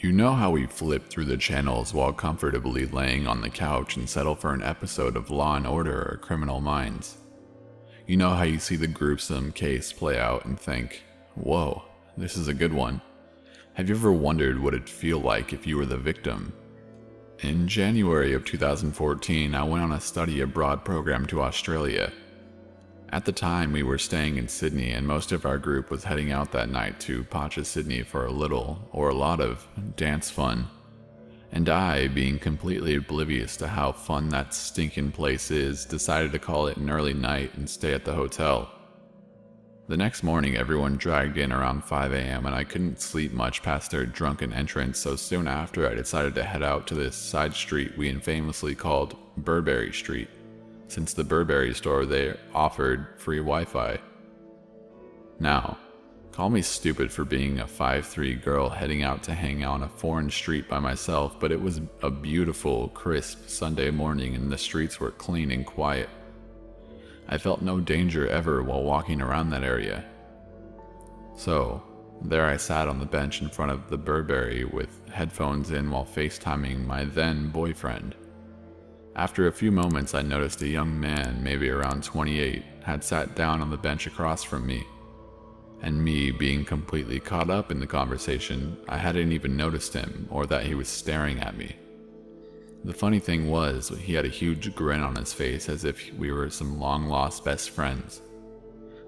You know how we flip through the channels while comfortably laying on the couch and settle for an episode of Law and Order or Criminal Minds? You know how you see the gruesome case play out and think, whoa, this is a good one. Have you ever wondered what it'd feel like if you were the victim? In January of 2014, I went on a study abroad program to Australia. At the time, we were staying in Sydney, and most of our group was heading out that night to Pacha, Sydney for a little, or a lot of, dance fun. And I, being completely oblivious to how fun that stinking place is, decided to call it an early night and stay at the hotel. The next morning, everyone dragged in around 5 a.m. and I couldn't sleep much past their drunken entrance, so soon after I decided to head out to this side street we infamously called Burberry Street, since the Burberry store there offered free Wi-Fi. Now, call me stupid for being a 5'3" girl heading out to hang out on a foreign street by myself, but it was a beautiful, crisp Sunday morning and the streets were clean and quiet. I felt no danger ever while walking around that area. So, there I sat on the bench in front of the Burberry with headphones in while FaceTiming my then boyfriend. After a few moments, I noticed a young man, maybe around 28, had sat down on the bench across from me. And me being completely caught up in the conversation, I hadn't even noticed him or that he was staring at me. The funny thing was, he had a huge grin on his face as if we were some long-lost best friends.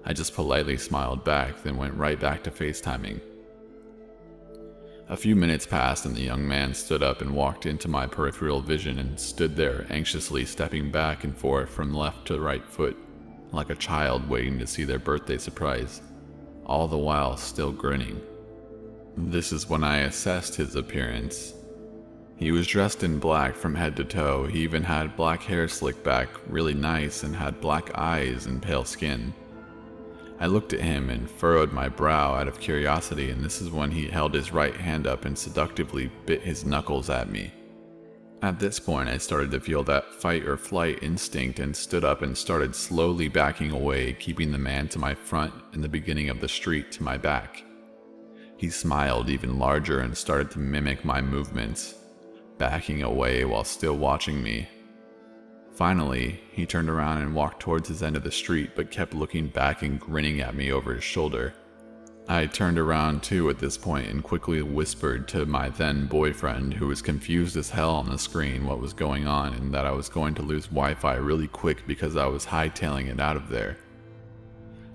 I just politely smiled back, then went right back to FaceTiming. A few minutes passed and the young man stood up and walked into my peripheral vision and stood there anxiously stepping back and forth from left to right foot, like a child waiting to see their birthday surprise, all the while still grinning. This is when I assessed his appearance. He was dressed in black from head to toe. He even had black hair slicked back really nice and had black eyes and pale skin. I looked at him and furrowed my brow out of curiosity, and this is when he held his right hand up and seductively bit his knuckles at me. At this point, I started to feel that fight or flight instinct and stood up and started slowly backing away, keeping the man to my front and the beginning of the street to my back. He smiled even larger and started to mimic my movements, backing away while still watching me. Finally, he turned around and walked towards his end of the street, but kept looking back and grinning at me over his shoulder. I turned around too at this point and quickly whispered to my then boyfriend, who was confused as hell on the screen, what was going on and that I was going to lose Wi-Fi really quick because I was hightailing it out of there.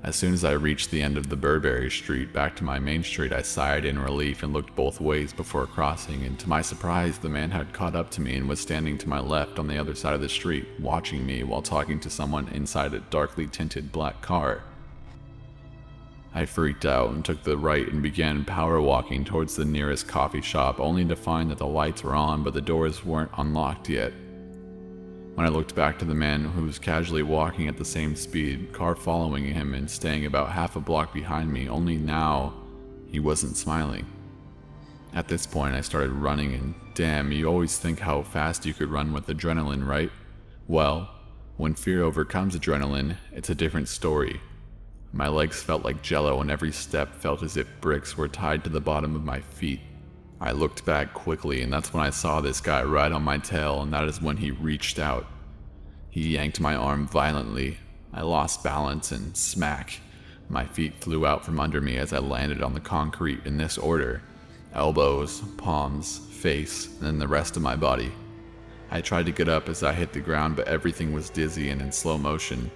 As soon as I reached the end of the Burberry Street back to my main street, I sighed in relief and looked both ways before crossing, and to my surprise, the man had caught up to me and was standing to my left on the other side of the street, watching me while talking to someone inside a darkly tinted black car. I freaked out and took the right and began power walking towards the nearest coffee shop, only to find that the lights were on but the doors weren't unlocked yet. When I looked back to the man who was casually walking at the same speed, car following him and staying about half a block behind me, only now he wasn't smiling. At this point I started running, and damn, you always think how fast you could run with adrenaline, right? Well, when fear overcomes adrenaline, it's a different story. My legs felt like jello and every step felt as if bricks were tied to the bottom of my feet. I looked back quickly, and that's when I saw this guy right on my tail, and that is when he reached out. He yanked my arm violently. I lost balance and smack. My feet flew out from under me as I landed on the concrete in this order: elbows, palms, face, and then the rest of my body. I tried to get up as I hit the ground, but everything was dizzy and in slow motion.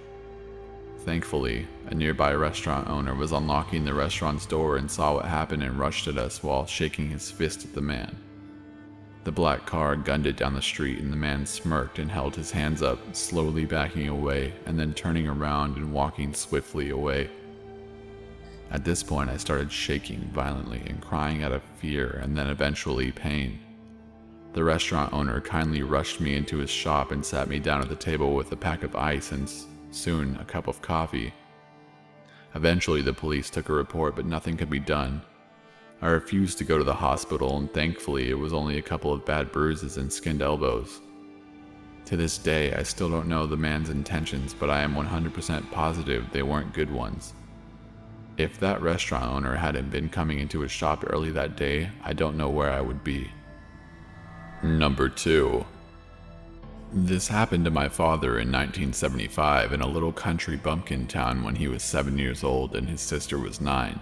Thankfully, a nearby restaurant owner was unlocking the restaurant's door and saw what happened and rushed at us while shaking his fist at the man. The black car gunned it down the street, and the man smirked and held his hands up, slowly backing away and then turning around and walking swiftly away. At this point, I started shaking violently and crying out of fear and then eventually pain. The restaurant owner kindly rushed me into his shop and sat me down at the table with a pack of ice and soon a cup of coffee. Eventually the police took a report, but nothing could be done. I refused to go to the hospital, and thankfully it was only a couple of bad bruises and skinned elbows. To this day, I still don't know the man's intentions, but I am 100% positive they weren't good ones. If that restaurant owner hadn't been coming into his shop early that day, I don't know where I would be. Number 2. This happened to my father in 1975 in a little country bumpkin town when he was 7 years old and his sister was 9.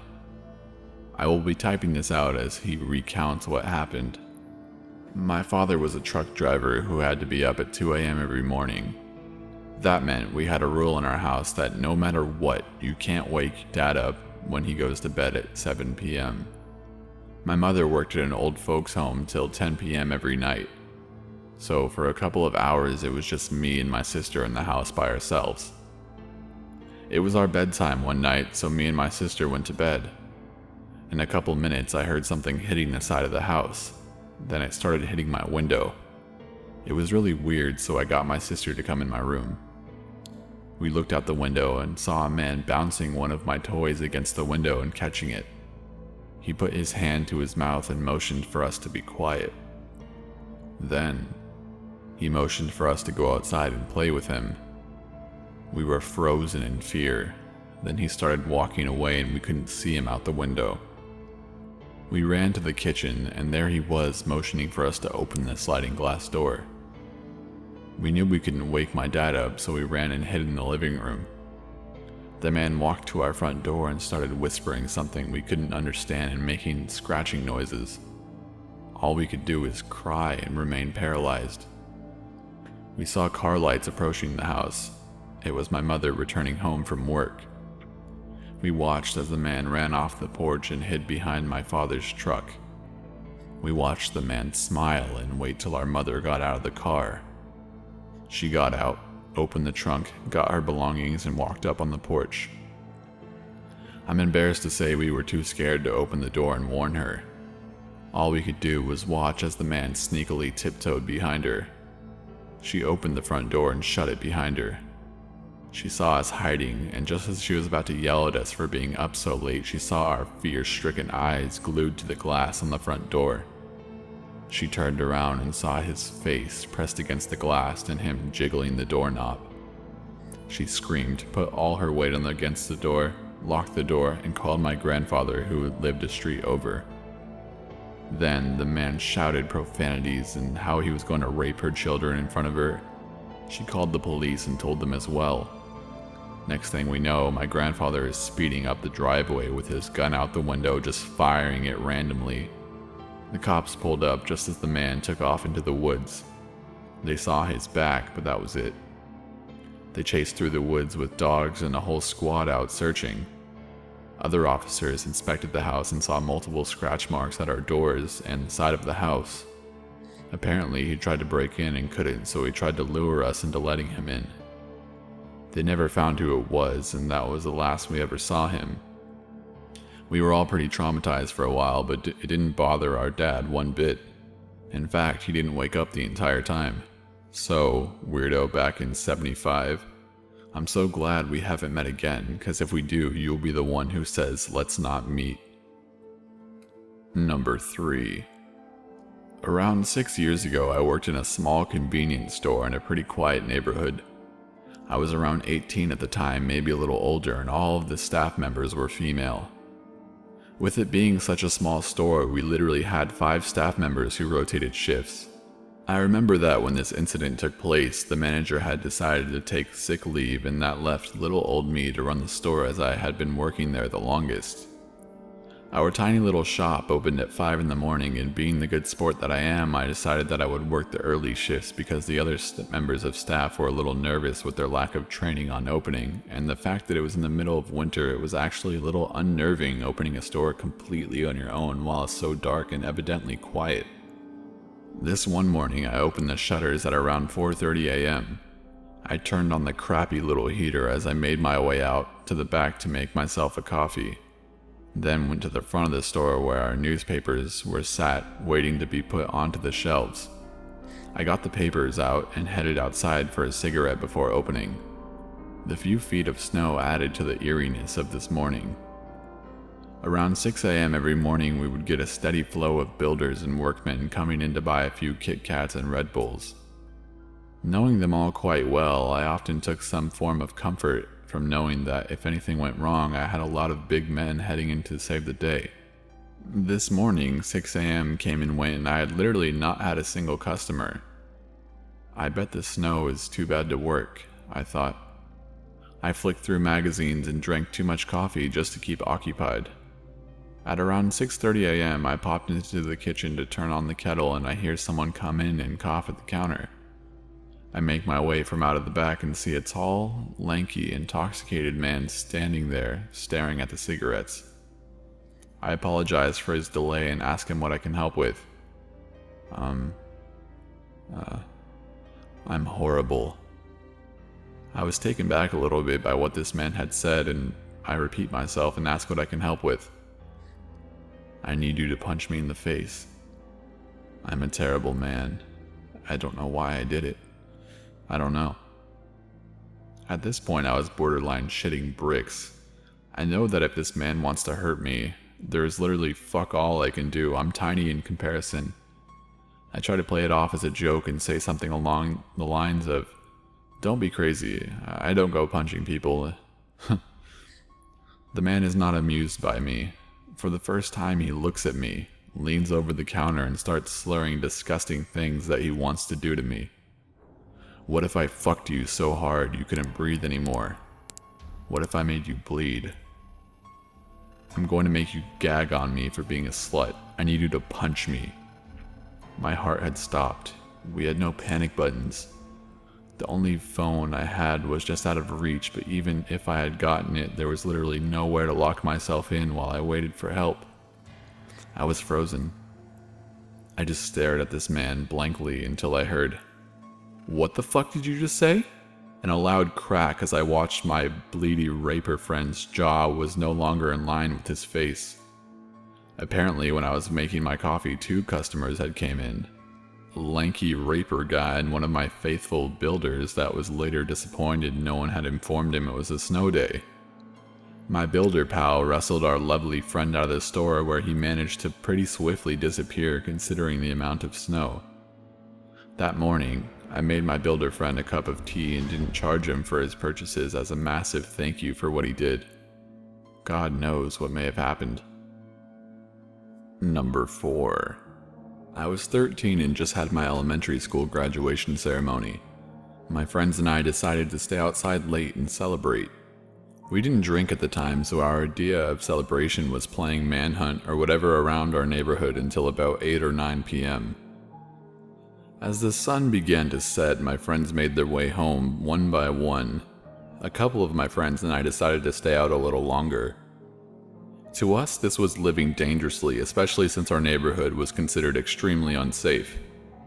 I will be typing this out as he recounts what happened. My father was a truck driver who had to be up at 2 a.m. every morning. That meant we had a rule in our house that no matter what, you can't wake Dad up when he goes to bed at 7 p.m. My mother worked at an old folks home till 10 p.m. every night. So for a couple of hours it was just me and my sister in the house by ourselves. It was our bedtime one night, so me and my sister went to bed. In a couple minutes I heard something hitting the side of the house. Then it started hitting my window. It was really weird, so I got my sister to come in my room. We looked out the window and saw a man bouncing one of my toys against the window and catching it. He put his hand to his mouth and motioned for us to be quiet. Then, he motioned for us to go outside and play with him. We were frozen in fear. Then he started walking away and we couldn't see him out the window. We ran to the kitchen, and there he was motioning for us to open the sliding glass door. We knew we couldn't wake my dad up, so we ran and hid in the living room. The man walked to our front door and started whispering something we couldn't understand and making scratching noises. All we could do was cry and remain paralyzed. We saw car lights approaching the house. It was my mother returning home from work. We watched as the man ran off the porch and hid behind my father's truck. We watched the man smile and wait till our mother got out of the car. She got out, opened the trunk, got her belongings, and walked up on the porch. I'm embarrassed to say we were too scared to open the door and warn her. All we could do was watch as the man sneakily tiptoed behind her. She opened the front door and shut it behind her. She saw us hiding, and just as she was about to yell at us for being up so late, she saw our fear-stricken eyes glued to the glass on the front door. She turned around and saw his face pressed against the glass and him jiggling the doorknob. She screamed, put all her weight against the door, locked the door, and called my grandfather, who lived a street over. Then the man shouted profanities and how he was going to rape her children in front of her. She called the police and told them as well. Next thing we know, my grandfather is speeding up the driveway with his gun out the window, just firing it randomly. The cops pulled up just as the man took off into the woods. They saw his back, but that was it. They chased through the woods with dogs and a whole squad out searching. Other officers inspected the house and saw multiple scratch marks at our doors and the side of the house. Apparently, he tried to break in and couldn't, so he tried to lure us into letting him in. They never found who it was, and that was the last we ever saw him. We were all pretty traumatized for a while, but it didn't bother our dad one bit. In fact, he didn't wake up the entire time. So, weirdo back in 75, I'm so glad we haven't met again, because if we do, you'll be the one who says, let's not meet. Number 3. Around 6 years ago, I worked in a small convenience store in a pretty quiet neighborhood. I was around 18 at the time, maybe a little older, and all of the staff members were female. With it being such a small store, we literally had 5 staff members who rotated shifts. I remember that when this incident took place, the manager had decided to take sick leave, and that left little old me to run the store as I had been working there the longest. Our tiny little shop opened at 5 in the morning, and being the good sport that I am, I decided that I would work the early shifts because the other members of staff were a little nervous with their lack of training on opening, and the fact that it was in the middle of winter, it was actually a little unnerving opening a store completely on your own while it's so dark and evidently quiet. This one morning, I opened the shutters at around 4:30 a.m. I turned on the crappy little heater as I made my way out to the back to make myself a coffee. Then went to the front of the store where our newspapers were sat waiting to be put onto the shelves. I got the papers out and headed outside for a cigarette before opening. The few feet of snow added to the eeriness of this morning. Around 6 a.m. every morning we would get a steady flow of builders and workmen coming in to buy a few Kit Kats and Red Bulls. Knowing them all quite well, I often took some form of comfort from knowing that if anything went wrong, I had a lot of big men heading in to save the day. This morning, 6 a.m. came and went, and I had literally not had a single customer. I bet the snow is too bad to work, I thought. I flicked through magazines and drank too much coffee just to keep occupied. At around 6:30 a.m., I popped into the kitchen to turn on the kettle, and I hear someone come in and cough at the counter. I make my way from out of the back and see a tall, lanky, intoxicated man standing there, staring at the cigarettes. I apologize for his delay and ask him what I can help with. I'm horrible. I was taken back a little bit by what this man had said, and I repeat myself and ask what I can help with. I need you to punch me in the face. I'm a terrible man. I don't know why I did it. I don't know. At this point, I was borderline shitting bricks. I know that if this man wants to hurt me, there is literally fuck all I can do. I'm tiny in comparison. I try to play it off as a joke and say something along the lines of, "Don't be crazy. I don't go punching people." The man is not amused by me. For the first time, he looks at me, leans over the counter, and starts slurring disgusting things that he wants to do to me. What if I fucked you so hard you couldn't breathe anymore? What if I made you bleed? I'm going to make you gag on me for being a slut. I need you to punch me. My heart had stopped. We had no panic buttons. The only phone I had was just out of reach, but even if I had gotten it, there was literally nowhere to lock myself in while I waited for help. I was frozen. I just stared at this man blankly until I heard, "What the fuck did you just say?" And a loud crack as I watched my bleedy raper friend's jaw was no longer in line with his face. Apparently, when I was making my coffee, 2 customers had came in. A lanky raper guy and one of my faithful builders that was later disappointed no one had informed him it was a snow day. My builder pal wrestled our lovely friend out of the store, where he managed to pretty swiftly disappear considering the amount of snow. That morning, I made my builder friend a cup of tea and didn't charge him for his purchases as a massive thank you for what he did. God knows what may have happened. Number 4. I was 13 and just had my elementary school graduation ceremony. My friends and I decided to stay outside late and celebrate. We didn't drink at the time, so our idea of celebration was playing manhunt or whatever around our neighborhood until about 8 or 9 p.m. As the sun began to set, my friends made their way home one by one. A couple of my friends and I decided to stay out a little longer. To us, this was living dangerously, especially since our neighborhood was considered extremely unsafe.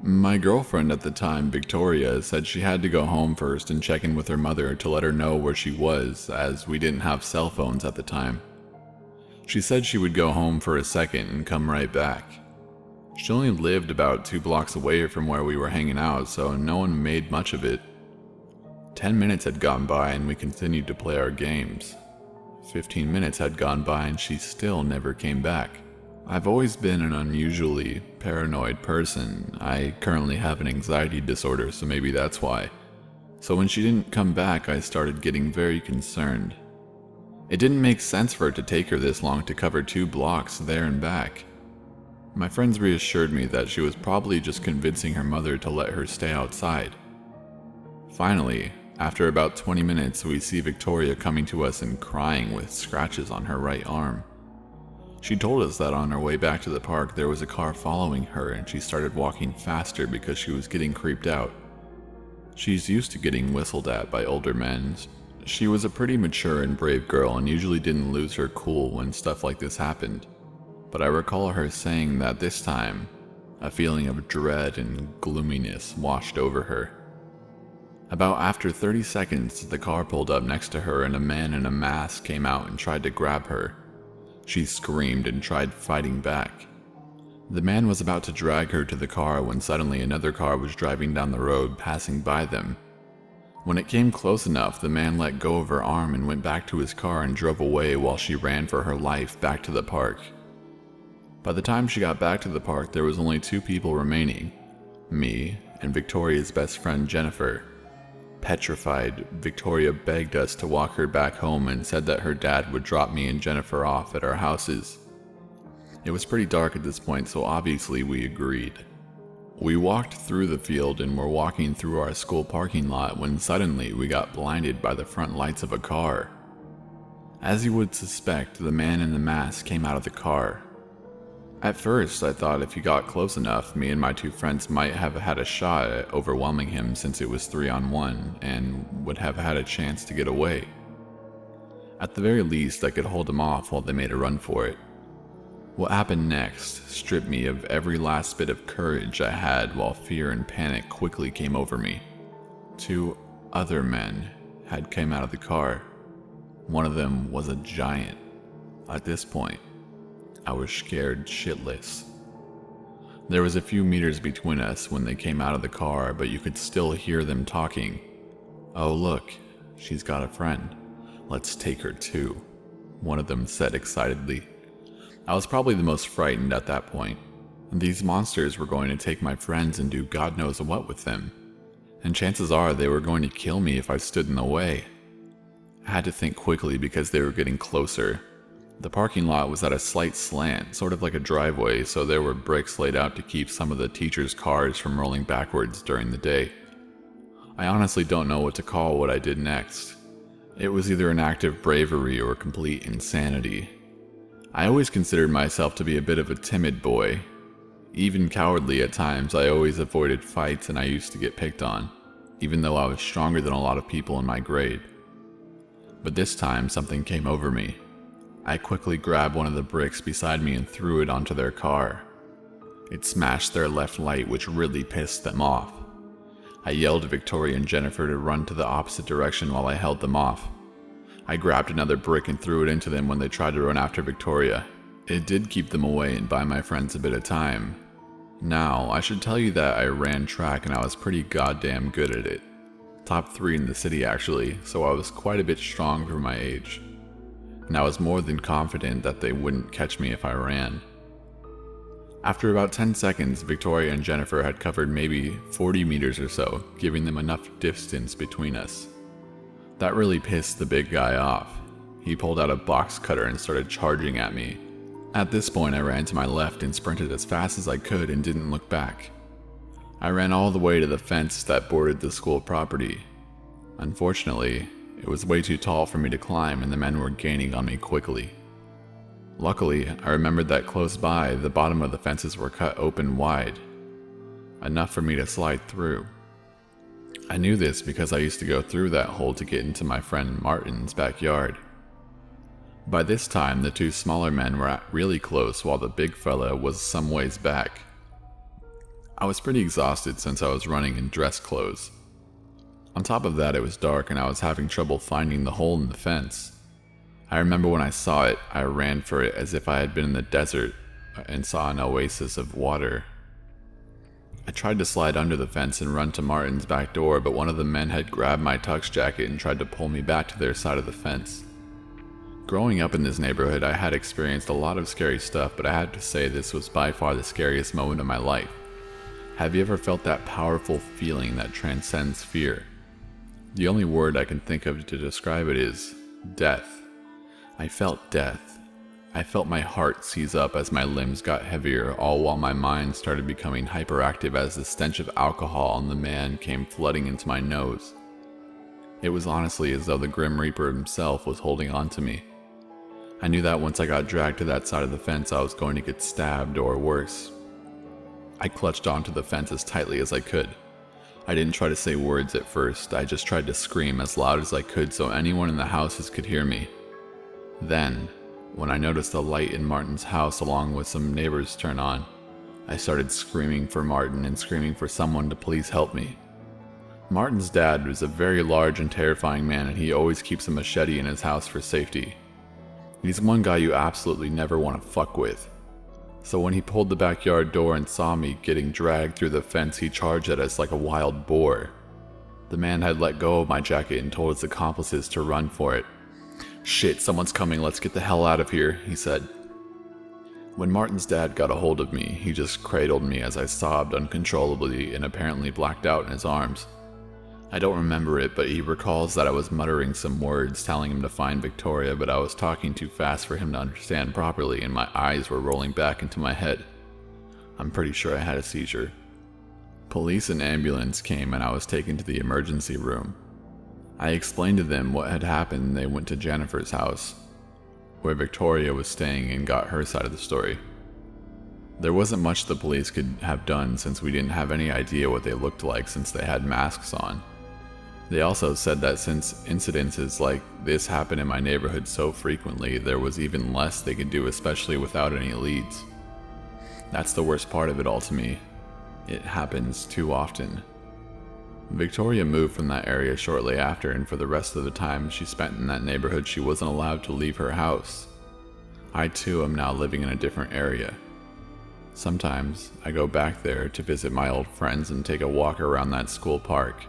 My girlfriend at the time, Victoria, said she had to go home first and check in with her mother to let her know where she was, as we didn't have cell phones at the time. She said she would go home for a second and come right back. She only lived about 2 blocks away from where we were hanging out, so no one made much of it. 10 minutes had gone by and we continued to play our games. 15 minutes had gone by and she still never came back. I've always been an unusually paranoid person. I currently have an anxiety disorder, so maybe that's why. So when she didn't come back, I started getting very concerned. It didn't make sense for it to take her this long to cover 2 blocks there and back. My friends reassured me that she was probably just convincing her mother to let her stay outside. Finally, after about 20 minutes, we see Victoria coming to us and crying with scratches on her right arm. She told us that on her way back to the park there was a car following her and she started walking faster because she was getting creeped out. She's used to getting whistled at by older men. She was a pretty mature and brave girl and usually didn't lose her cool when stuff like this happened. But I recall her saying that this time, a feeling of dread and gloominess washed over her. About after 30 seconds, the car pulled up next to her and a man in a mask came out and tried to grab her. She screamed and tried fighting back. The man was about to drag her to the car when suddenly another car was driving down the road, passing by them. When it came close enough, the man let go of her arm and went back to his car and drove away while she ran for her life back to the park. By the time she got back to the park, there was only 2 people remaining, me and Victoria's best friend Jennifer. Petrified, Victoria begged us to walk her back home and said that her dad would drop me and Jennifer off at our houses. It was pretty dark at this point, so obviously we agreed. We walked through the field and were walking through our school parking lot when suddenly we got blinded by the front lights of a car. As you would suspect, the man in the mask came out of the car. At first, I thought if he got close enough, me and my two friends might have had a shot at overwhelming him since it was 3-on-1 and would have had a chance to get away. At the very least, I could hold him off while they made a run for it. What happened next stripped me of every last bit of courage I had while fear and panic quickly came over me. 2 other men had come out of the car. One of them was a giant. At this point, I was scared shitless. There was a few meters between us when they came out of the car, but you could still hear them talking. "Oh look, she's got a friend. Let's take her too," one of them said excitedly. I was probably the most frightened at that point. These monsters were going to take my friends and do God knows what with them. And chances are they were going to kill me if I stood in the way. I had to think quickly because they were getting closer. The parking lot was at a slight slant, sort of like a driveway, so there were bricks laid out to keep some of the teachers' cars from rolling backwards during the day. I honestly don't know what to call what I did next. It was either an act of bravery or complete insanity. I always considered myself to be a bit of a timid boy. Even cowardly at times, I always avoided fights and I used to get picked on, even though I was stronger than a lot of people in my grade. But this time, something came over me. I quickly grabbed one of the bricks beside me and threw it onto their car. It smashed their left light, which really pissed them off. I yelled at Victoria and Jennifer to run to the opposite direction while I held them off. I grabbed another brick and threw it into them when they tried to run after Victoria. It did keep them away and buy my friends a bit of time. Now, I should tell you that I ran track and I was pretty goddamn good at it. Top 3 in the city actually, so I was quite a bit strong for my age. And I was more than confident that they wouldn't catch me if I ran. After about 10 seconds, Victoria and Jennifer had covered maybe 40 meters or so, giving them enough distance between us. That really pissed the big guy off. He pulled out a box cutter and started charging at me. At this point, I ran to my left and sprinted as fast as I could and didn't look back. I ran all the way to the fence that bordered the school property. Unfortunately, it was way too tall for me to climb and the men were gaining on me quickly. Luckily, I remembered that close by, the bottom of the fences were cut open wide, enough for me to slide through. I knew this because I used to go through that hole to get into my friend Martin's backyard. By this time, the 2 smaller men were really close while the big fella was some ways back. I was pretty exhausted since I was running in dress clothes. On top of that, it was dark and I was having trouble finding the hole in the fence. I remember when I saw it, I ran for it as if I had been in the desert and saw an oasis of water. I tried to slide under the fence and run to Martin's back door, but one of the men had grabbed my tux jacket and tried to pull me back to their side of the fence. Growing up in this neighborhood, I had experienced a lot of scary stuff, but I had to say this was by far the scariest moment of my life. Have you ever felt that powerful feeling that transcends fear? The only word I can think of to describe it is death. I felt death. I felt my heart seize up as my limbs got heavier, all while my mind started becoming hyperactive as the stench of alcohol on the man came flooding into my nose. It was honestly as though the Grim Reaper himself was holding on to me. I knew that once I got dragged to that side of the fence, I was going to get stabbed or worse. I clutched onto the fence as tightly as I could. I didn't try to say words at first, I just tried to scream as loud as I could so anyone in the houses could hear me. Then, when I noticed the light in Martin's house along with some neighbors turn on, I started screaming for Martin and screaming for someone to please help me. Martin's dad was a very large and terrifying man and he always keeps a machete in his house for safety. He's one guy you absolutely never want to fuck with. So when he pulled the backyard door and saw me getting dragged through the fence, he charged at us like a wild boar. The man had let go of my jacket and told his accomplices to run for it. "Shit, someone's coming, let's get the hell out of here," he said. When Martin's dad got a hold of me, he just cradled me as I sobbed uncontrollably and apparently blacked out in his arms. I don't remember it, but he recalls that I was muttering some words telling him to find Victoria, but I was talking too fast for him to understand properly and my eyes were rolling back into my head. I'm pretty sure I had a seizure. Police and ambulance came and I was taken to the emergency room. I explained to them what had happened and they went to Jennifer's house, where Victoria was staying, and got her side of the story. There wasn't much the police could have done since we didn't have any idea what they looked like since they had masks on. They also said that since incidences like this happen in my neighborhood so frequently, there was even less they could do, especially without any leads. That's the worst part of it all to me. It happens too often. Victoria moved from that area shortly after, and for the rest of the time she spent in that neighborhood, she wasn't allowed to leave her house. I too am now living in a different area. Sometimes I go back there to visit my old friends and take a walk around that school park.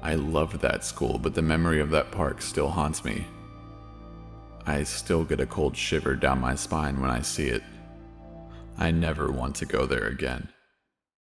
I loved that school, but the memory of that park still haunts me. I still get a cold shiver down my spine when I see it. I never want to go there again.